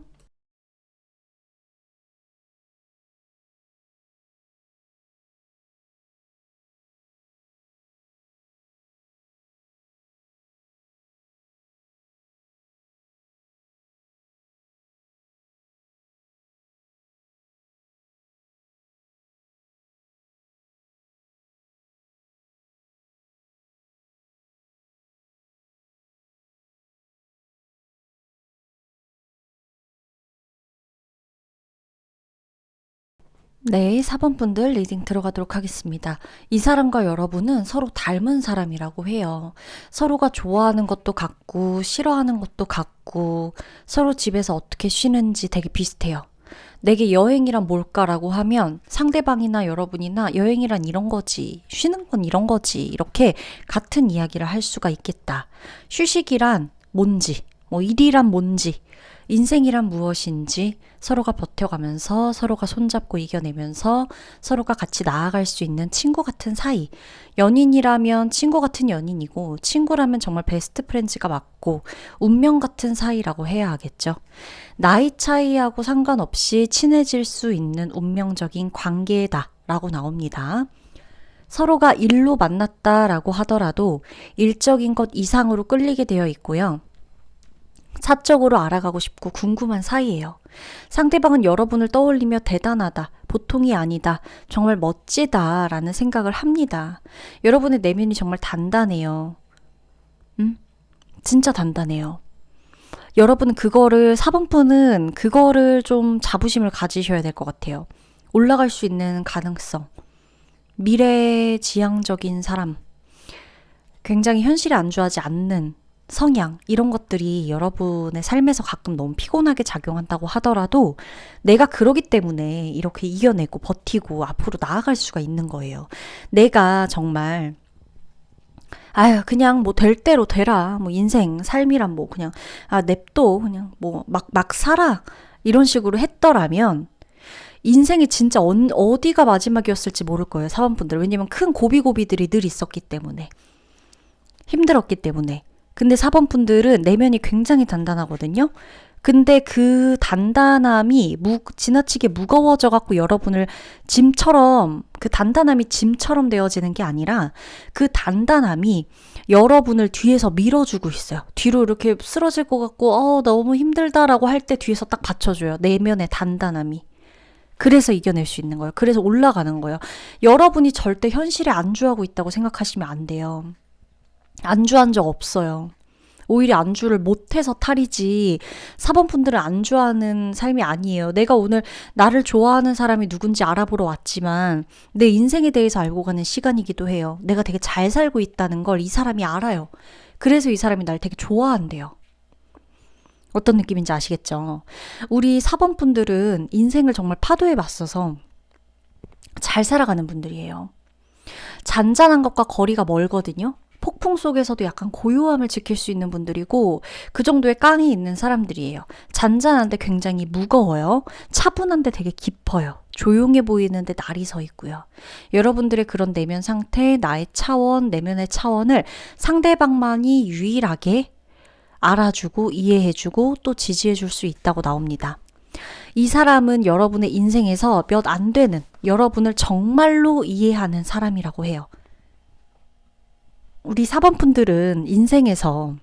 S1: 네, 4번 분들 리딩 들어가도록 하겠습니다. 이 사람과 여러분은 서로 닮은 사람이라고 해요. 서로가 좋아하는 것도 같고, 싫어하는 것도 같고, 서로 집에서 어떻게 쉬는지 되게 비슷해요. 내게 여행이란 뭘까라고 하면 상대방이나 여러분이나 여행이란 이런 거지, 쉬는 건 이런 거지, 이렇게 같은 이야기를 할 수가 있겠다. 휴식이란 뭔지, 일이란 뭔지, 인생이란 무엇인지 서로가 버텨가면서 서로가 손잡고 이겨내면서 서로가 같이 나아갈 수 있는 친구 같은 사이. 연인이라면 친구 같은 연인이고 친구라면 정말 베스트 프렌즈가 맞고 운명 같은 사이라고 해야 하겠죠. 나이 차이하고 상관없이 친해질 수 있는 운명적인 관계다 라고 나옵니다. 서로가 일로 만났다라고 하더라도 일적인 것 이상으로 끌리게 되어 있고요. 사적으로 알아가고 싶고 궁금한 사이예요. 상대방은 여러분을 떠올리며 대단하다, 보통이 아니다, 정말 멋지다 라는 생각을 합니다. 여러분의 내면이 정말 단단해요. 진짜 단단해요. 여러분은 4번 분은 그거를 좀 자부심을 가지셔야 될 것 같아요. 올라갈 수 있는 가능성, 미래지향적인 사람, 굉장히 현실에 안주하지 않는 성향 이런 것들이 여러분의 삶에서 가끔 너무 피곤하게 작용한다고 하더라도 내가 그러기 때문에 이렇게 이겨내고 버티고 앞으로 나아갈 수가 있는 거예요. 내가 정말 그냥 될 대로 되라. 인생 삶이란 그냥 냅둬 그냥 막 살아 이런 식으로 했더라면 인생이 진짜 어디가 마지막이었을지 모를 거예요. 4번 분들. 왜냐면 큰 고비들이 늘 있었기 때문에 힘들었기 때문에. 근데 4번 분들은 내면이 굉장히 단단하거든요. 근데 그 단단함이 지나치게 무거워져 갖고 여러분을 그 단단함이 짐처럼 되어지는 게 아니라 그 단단함이 여러분을 뒤에서 밀어주고 있어요. 뒤로 이렇게 쓰러질 것 같고 너무 힘들다라고 할 때 뒤에서 딱 받쳐줘요. 내면의 단단함이. 그래서 이겨낼 수 있는 거예요. 그래서 올라가는 거예요. 여러분이 절대 현실에 안주하고 있다고 생각하시면 안 돼요. 안주한 적 없어요. 오히려 안주를 못해서 탈이지 4번 분들은 안주하는 삶이 아니에요. 내가 오늘 나를 좋아하는 사람이 누군지 알아보러 왔지만 내 인생에 대해서 알고 가는 시간이기도 해요. 내가 되게 잘 살고 있다는 걸 이 사람이 알아요. 그래서 이 사람이 날 되게 좋아한대요. 어떤 느낌인지 아시겠죠? 우리 4번 분들은 인생을 정말 파도에 맞서서 잘 살아가는 분들이에요. 잔잔한 것과 거리가 멀거든요. 폭풍 속에서도 약간 고요함을 지킬 수 있는 분들이고 그 정도의 깡이 있는 사람들이에요. 잔잔한데 굉장히 무거워요. 차분한데 되게 깊어요. 조용해 보이는데 날이 서 있고요. 여러분들의 그런 내면 상태, 나의 차원, 내면의 차원을 상대방만이 유일하게 알아주고 이해해주고 또 지지해줄 수 있다고 나옵니다. 이 사람은 여러분의 인생에서 몇 안 되는 여러분을 정말로 이해하는 사람이라고 해요. 우리 4번 분들은 인생에서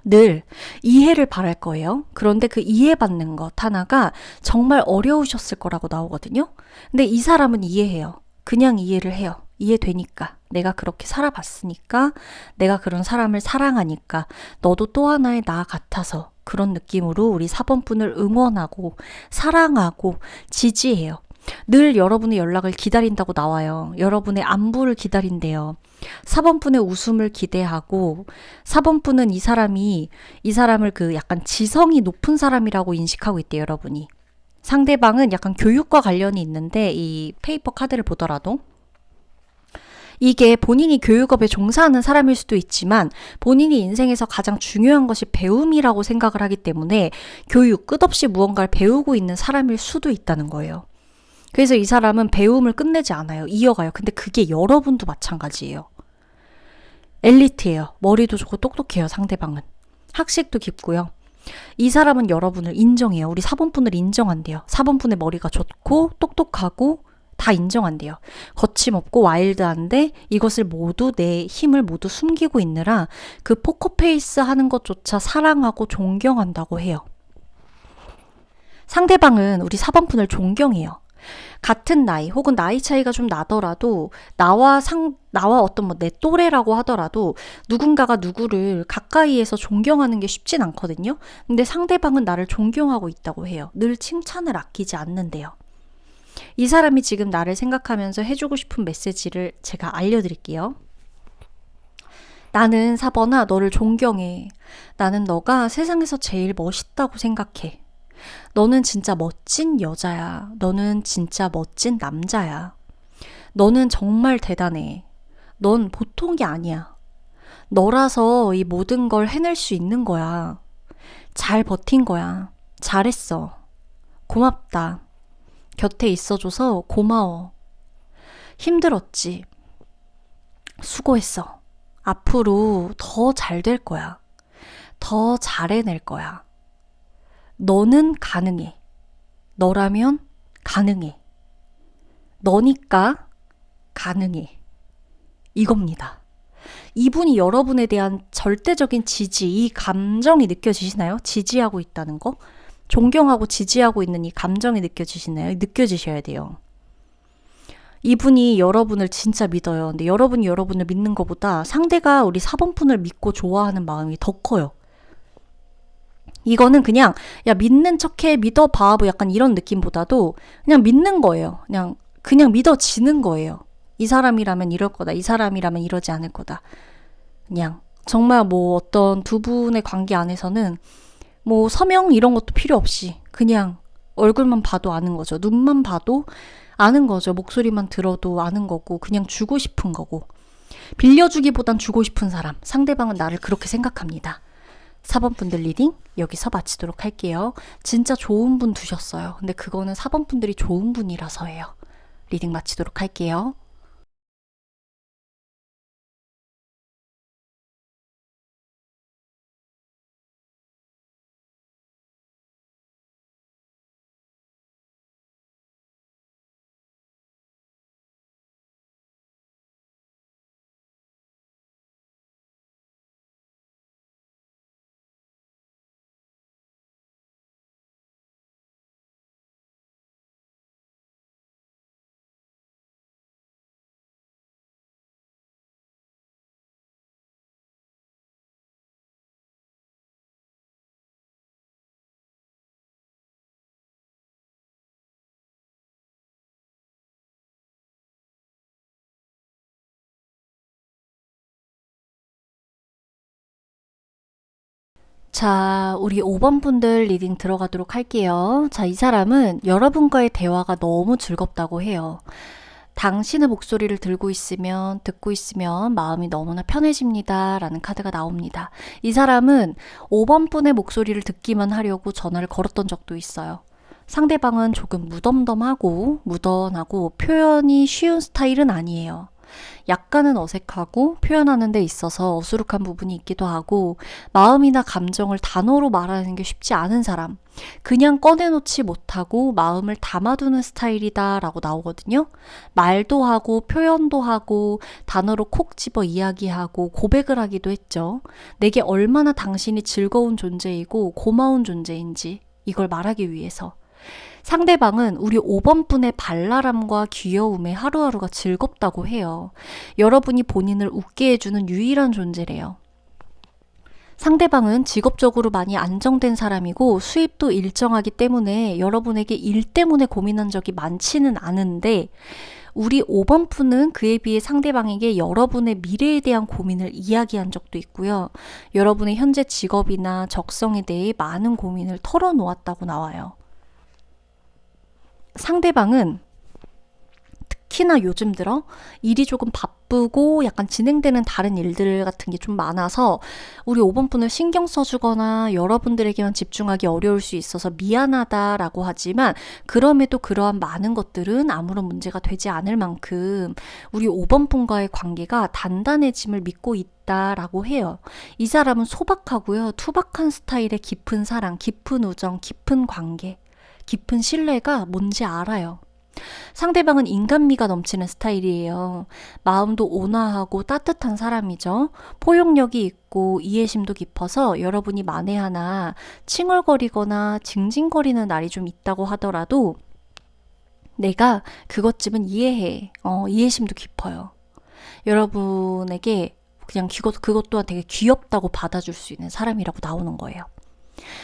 S1: 늘 이해를 바랄 거예요. 그런데 그 이해받는 것 하나가 정말 어려우셨을 거라고 나오거든요. 근데 이 사람은 이해해요. 그냥 이해를 해요. 이해되니까. 내가 그렇게 살아봤으니까. 내가 그런 사람을 사랑하니까. 너도 또 하나의 나 같아서. 그런 느낌으로 우리 4번 분을 응원하고 사랑하고 지지해요. 늘 여러분의 연락을 기다린다고 나와요. 여러분의 안부를 기다린대요. 4번 분의 웃음을 기대하고 4번 분은 이 사람을 그 약간 지성이 높은 사람이라고 인식하고 있대요, 여러분이. 상대방은 약간 교육과 관련이 있는데 이 페이퍼 카드를 보더라도 이게 본인이 교육업에 종사하는 사람일 수도 있지만 본인이 인생에서 가장 중요한 것이 배움이라고 생각을 하기 때문에 교육, 끝없이 무언가를 배우고 있는 사람일 수도 있다는 거예요. 그래서 이 사람은 배움을 끝내지 않아요. 이어가요. 근데 그게 여러분도 마찬가지예요. 엘리트예요. 머리도 좋고 똑똑해요, 상대방은. 학식도 깊고요. 이 사람은 여러분을 인정해요. 우리 4번분을 인정한대요. 4번분의 머리가 좋고 똑똑하고 다 인정한대요. 거침없고 와일드한데 이것을 모두 내 힘을 모두 숨기고 있느라 그 포커페이스 하는 것조차 사랑하고 존경한다고 해요. 상대방은 우리 4번분을 존경해요. 같은 나이 혹은 나이 차이가 좀 나더라도 나와 어떤 뭐 내 또래라고 하더라도 누군가가 누구를 가까이에서 존경하는 게 쉽진 않거든요. 근데 상대방은 나를 존경하고 있다고 해요. 늘 칭찬을 아끼지 않는데요. 이 사람이 지금 나를 생각하면서 해주고 싶은 메시지를 제가 알려드릴게요. 나는 4번아 너를 존경해. 나는 너가 세상에서 제일 멋있다고 생각해. 너는 진짜 멋진 여자야. 너는 진짜 멋진 남자야. 너는 정말 대단해. 넌 보통이 아니야. 너라서 이 모든 걸 해낼 수 있는 거야. 잘 버틴 거야. 잘했어. 고맙다. 곁에 있어줘서 고마워. 힘들었지. 수고했어. 앞으로 더 잘 될 거야. 더 잘해낼 거야. 너는 가능해. 너라면 가능해. 너니까 가능해. 이겁니다. 이분이 여러분에 대한 절대적인 지지, 이 감정이 느껴지시나요? 지지하고 있다는 거? 존경하고 지지하고 있는 이 감정이 느껴지시나요? 느껴지셔야 돼요. 이분이 여러분을 진짜 믿어요. 근데 여러분이 여러분을 믿는 것보다 상대가 우리 4번분을 믿고 좋아하는 마음이 더 커요. 이거는 그냥 야 믿는 척해 믿어봐 뭐 약간 이런 느낌보다도 그냥 믿는 거예요. 그냥 믿어지는 거예요. 이 사람이라면 이럴 거다. 이 사람이라면 이러지 않을 거다. 그냥 정말 뭐 어떤 두 분의 관계 안에서는 뭐 서명 이런 것도 필요 없이 그냥 얼굴만 봐도 아는 거죠. 눈만 봐도 아는 거죠. 목소리만 들어도 아는 거고 그냥 주고 싶은 거고 빌려주기보단 주고 싶은 사람. 상대방은 나를 그렇게 생각합니다. 4번 분들 리딩 여기서 마치도록 할게요. 진짜 좋은 분 두셨어요. 근데 그거는 4번 분들이 좋은 분이라서예요. 리딩 마치도록 할게요. 자, 우리 5번 분들 리딩 들어가도록 할게요. 자, 이 사람은 여러분과의 대화가 너무 즐겁다고 해요. 당신의 목소리를 듣고 있으면 마음이 너무나 편해집니다. 라는 카드가 나옵니다. 이 사람은 5번 분의 목소리를 듣기만 하려고 전화를 걸었던 적도 있어요. 상대방은 조금 무던하고 표현이 쉬운 스타일은 아니에요. 약간은 어색하고 표현하는 데 있어서 어수룩한 부분이 있기도 하고 마음이나 감정을 단어로 말하는 게 쉽지 않은 사람, 그냥 꺼내놓지 못하고 마음을 담아두는 스타일이다 라고 나오거든요. 말도 하고 표현도 하고 단어로 콕 집어 이야기하고 고백을 하기도 했죠. 내게 얼마나 당신이 즐거운 존재이고 고마운 존재인지 이걸 말하기 위해서. 상대방은 우리 5번 분의 발랄함과 귀여움에 하루하루가 즐겁다고 해요. 여러분이 본인을 웃게 해주는 유일한 존재래요. 상대방은 직업적으로 많이 안정된 사람이고 수입도 일정하기 때문에 여러분에게 일 때문에 고민한 적이 많지는 않은데 우리 5번 분은 그에 비해 상대방에게 여러분의 미래에 대한 고민을 이야기한 적도 있고요. 여러분의 현재 직업이나 적성에 대해 많은 고민을 털어놓았다고 나와요. 상대방은 특히나 요즘 들어 일이 조금 바쁘고 약간 진행되는 다른 일들 같은 게 좀 많아서 우리 5번 분을 신경 써주거나 여러분들에게만 집중하기 어려울 수 있어서 미안하다라고 하지만 그럼에도 그러한 많은 것들은 아무런 문제가 되지 않을 만큼 우리 5번 분과의 관계가 단단해짐을 믿고 있다라고 해요. 이 사람은 소박하고요. 투박한 스타일의 깊은 사랑, 깊은 우정, 깊은 관계, 깊은 신뢰가 뭔지 알아요. 상대방은 인간미가 넘치는 스타일이에요. 마음도 온화하고 따뜻한 사람이죠. 포용력이 있고 이해심도 깊어서 여러분이 만에 하나 칭얼거리거나 징징거리는 날이 좀 있다고 하더라도 내가 그것쯤은 이해해. 이해심도 깊어요. 여러분에게 그냥 그것 또한 되게 귀엽다고 받아줄 수 있는 사람이라고 나오는 거예요.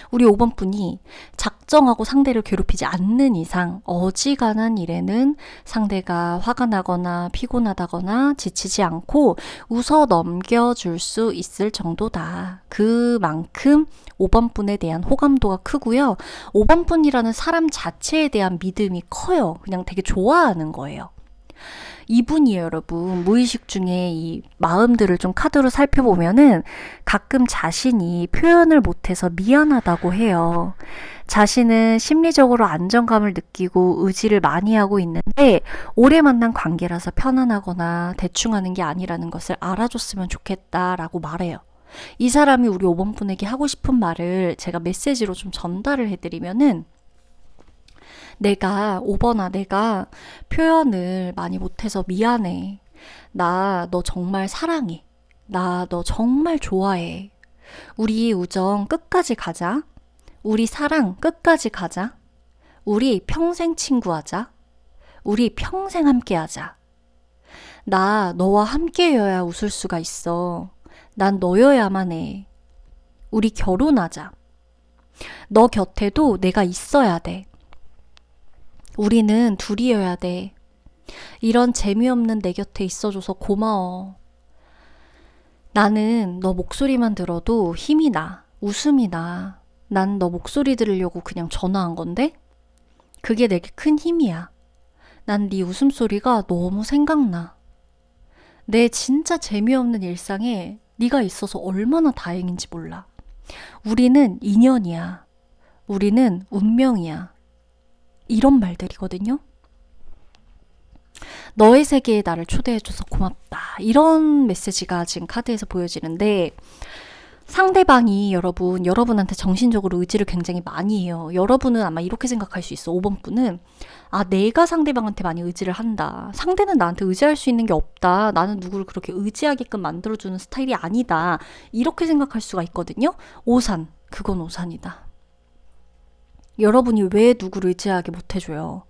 S1: 우리 5번 분이 작정하고 상대를 괴롭히지 않는 이상 어지간한 일에는 상대가 화가 나거나 피곤하다거나 지치지 않고 웃어 넘겨줄 수 있을 정도다. 그만큼 5번 분에 대한 호감도가 크고요. 5번 분이라는 사람 자체에 대한 믿음이 커요. 그냥 되게 좋아하는 거예요. 이분이에요, 여러분. 무의식 중에 이 마음들을 좀 카드로 살펴보면은 가끔 자신이 표현을 못해서 미안하다고 해요. 자신은 심리적으로 안정감을 느끼고 의지를 많이 하고 있는데 오래 만난 관계라서 편안하거나 대충 하는 게 아니라는 것을 알아줬으면 좋겠다라고 말해요. 이 사람이 우리 5번 분에게 하고 싶은 말을 제가 메시지로 좀 전달을 해드리면은 내가 표현을 많이 못해서 미안해. 나 너 정말 사랑해. 나 너 정말 좋아해. 우리 우정 끝까지 가자. 우리 사랑 끝까지 가자. 우리 평생 친구하자. 우리 평생 함께하자. 나 너와 함께여야 웃을 수가 있어. 난 너여야만 해. 우리 결혼하자. 너 곁에도 내가 있어야 돼. 우리는 둘이어야 돼. 이런 재미없는 내 곁에 있어줘서 고마워. 나는 너 목소리만 들어도 힘이 나. 웃음이 나. 난 너 목소리 들으려고 그냥 전화한 건데? 그게 내게 큰 힘이야. 난 네 웃음소리가 너무 생각나. 내 진짜 재미없는 일상에 네가 있어서 얼마나 다행인지 몰라. 우리는 인연이야. 우리는 운명이야. 이런 말들이거든요. 너의 세계에 나를 초대해줘서 고맙다. 이런 메시지가 지금 카드에서 보여지는데 상대방이 여러분한테 정신적으로 의지를 굉장히 많이 해요. 여러분은 아마 이렇게 생각할 수 있어. 5번 분은 내가 상대방한테 많이 의지를 한다. 상대는 나한테 의지할 수 있는 게 없다. 나는 누구를 그렇게 의지하게끔 만들어주는 스타일이 아니다. 이렇게 생각할 수가 있거든요. 오산, 그건 오산이다. 여러분이 왜 누구를 의지하게 못해줘요?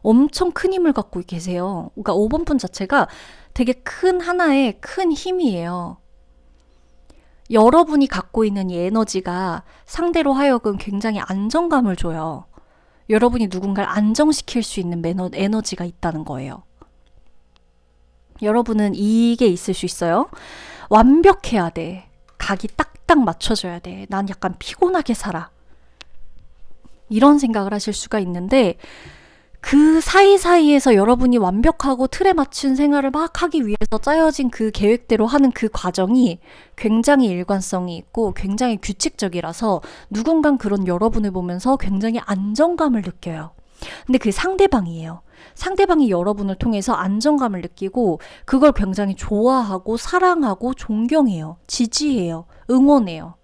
S1: 엄청 큰 힘을 갖고 계세요. 그러니까 5번 분 자체가 되게 큰 하나의 큰 힘이에요. 여러분이 갖고 있는 이 에너지가 상대로 하여금 굉장히 안정감을 줘요. 여러분이 누군가를 안정시킬 수 있는 에너지가 있다는 거예요. 여러분은 이게 있을 수 있어요. 완벽해야 돼. 각이 딱 딱딱 맞춰줘야 돼. 난 약간 피곤하게 살아. 이런 생각을 하실 수가 있는데 그 사이사이에서 여러분이 완벽하고 틀에 맞춘 생활을 막 하기 위해서 짜여진 그 계획대로 하는 그 과정이 굉장히 일관성이 있고 굉장히 규칙적이라서 누군간 그런 여러분을 보면서 굉장히 안정감을 느껴요. 근데 그게 상대방이에요. 상대방이 여러분을 통해서 안정감을 느끼고 그걸 굉장히 좋아하고 사랑하고 존경해요. 지지해요. 응원해요.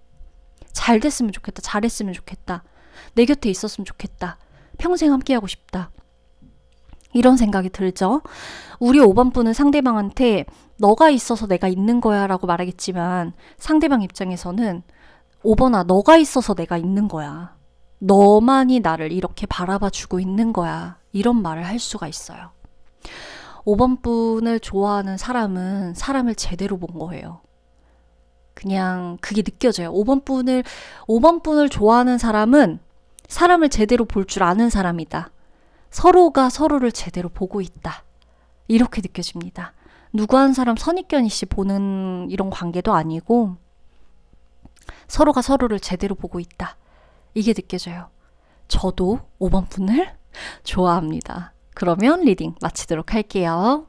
S1: 잘 됐으면 좋겠다. 잘했으면 좋겠다. 내 곁에 있었으면 좋겠다. 평생 함께하고 싶다. 이런 생각이 들죠. 우리 5번 분은 상대방한테 너가 있어서 내가 있는 거야 라고 말하겠지만 상대방 입장에서는 5번아 너가 있어서 내가 있는 거야. 너만이 나를 이렇게 바라봐 주고 있는 거야. 이런 말을 할 수가 있어요. 5번 분을 좋아하는 사람은 사람을 제대로 본 거예요. 그냥 그게 느껴져요. 5번 분을 좋아하는 사람은 사람을 제대로 볼 줄 아는 사람이다. 서로가 서로를 제대로 보고 있다. 이렇게 느껴집니다. 누구 한 사람 선입견 있이 보는 이런 관계도 아니고 서로가 서로를 제대로 보고 있다. 이게 느껴져요. 저도 5번 분을 좋아합니다. 그러면 리딩 마치도록 할게요.